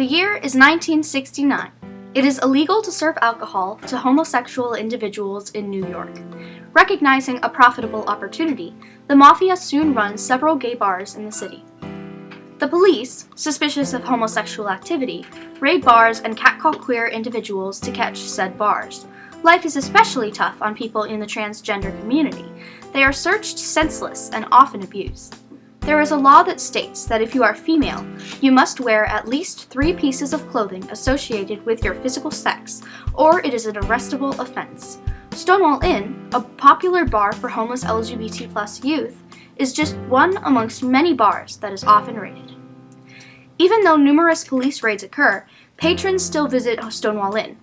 year is 1969. It is illegal to serve alcohol to homosexual individuals in New York. Recognizing a profitable opportunity, the Mafia soon runs several gay bars in the city. The police, suspicious of homosexual activity, raid bars and catcall queer individuals to catch said bars. Life is especially tough on people in the transgender community. They are searched senseless and often abused. There is a law that states that if you are female, you must wear at least 3 pieces of clothing associated with your physical sex, or it is an arrestable offense. Stonewall Inn, a popular bar for homeless LGBT+ youth, is just one amongst many bars that is often raided. Even though numerous police raids occur, patrons still visit Stonewall Inn.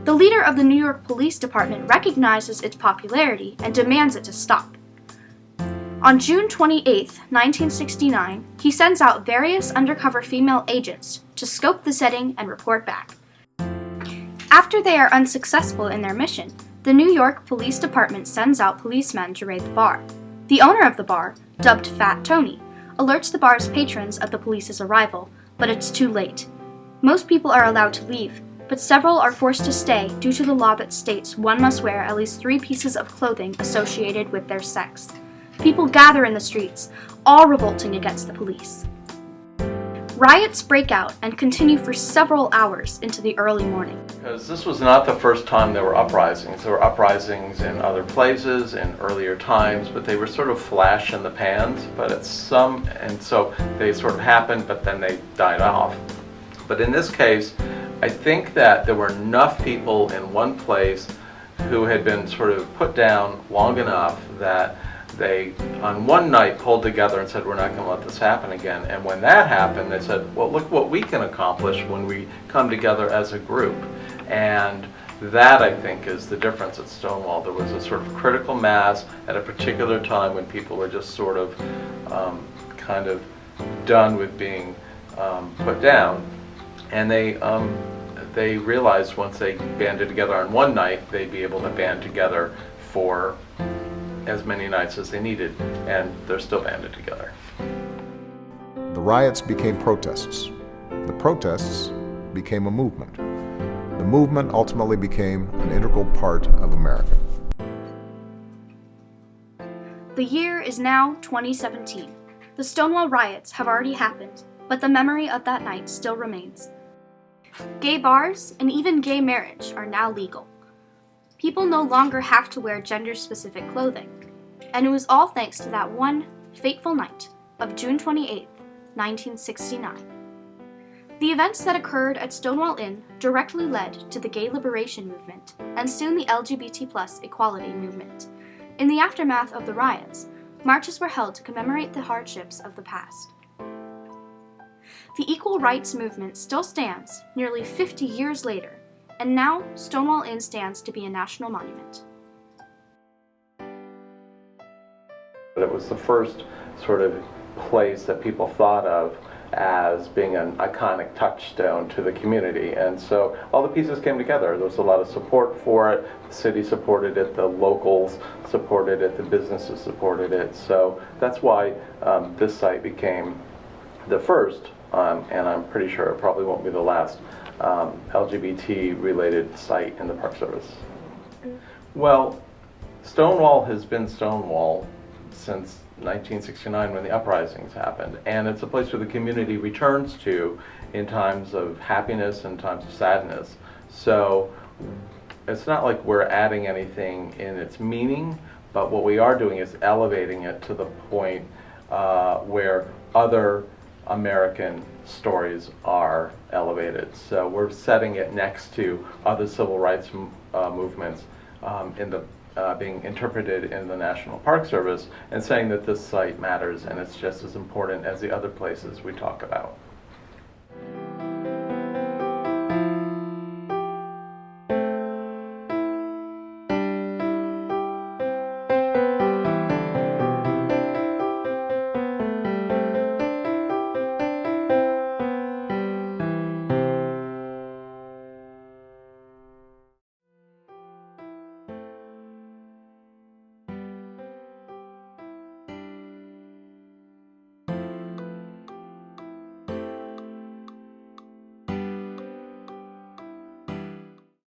The leader of the New York Police Department recognizes its popularity and demands it to stop. On June 28, 1969, he sends out various undercover female agents to scope the setting and report back. After they are unsuccessful in their mission, the New York Police Department sends out policemen to raid the bar. The owner of the bar, dubbed Fat Tony, alerts the bar's patrons of the police's arrival, but it's too late. Most people are allowed to leave, but several are forced to stay due to the law that states one must wear at least 3 pieces of clothing associated with their sex. People gather in the streets, all revolting against the police. Riots break out and continue for several hours into the early morning. Because this was not the first time there were uprisings. There were uprisings in other places in earlier times, but they were sort of flash in the pans. And so they sort of happened, but then they died off. But in this case, I think that there were enough people in one place who had been sort of put down long enough that they, on one night, pulled together and said, we're not going to let this happen again. And when that happened, they said, well, look what we can accomplish when we come together as a group. And that, I think, is the difference at Stonewall. There was a sort of critical mass at a particular time when people were just sort of kind of done with being put down. And they realized once they banded together on one night, they'd be able to band together for as many nights as they needed, and they're still banded together. The riots became protests. The protests became a movement. The movement ultimately became an integral part of America. The year is now 2017. The Stonewall riots have already happened, but the memory of that night still remains. Gay bars and even gay marriage are now legal. People no longer have to wear gender-specific clothing, and it was all thanks to that one fateful night of June 28, 1969. The events that occurred at Stonewall Inn directly led to the gay liberation movement and soon the LGBT+ equality movement. In the aftermath of the riots, marches were held to commemorate the hardships of the past. The equal rights movement still stands nearly 50 years later, and now Stonewall Inn stands to be a national monument. It was the first sort of place that people thought of as being an iconic touchstone to the community, and so all the pieces came together. There was a lot of support for it. The city supported it, the locals supported it, the businesses supported it, so that's why this site became the first, and I'm pretty sure it probably won't be the last, LGBT-related site in the Park Service. Well, Stonewall has been Stonewall since 1969 when the uprisings happened, and it's a place where the community returns to in times of happiness and times of sadness. So it's not like we're adding anything in its meaning, but what we are doing is elevating it to the point where other American stories are elevated. So we're setting it next to other civil rights movements being interpreted in the National Park Service, and saying that this site matters and it's just as important as the other places we talk about.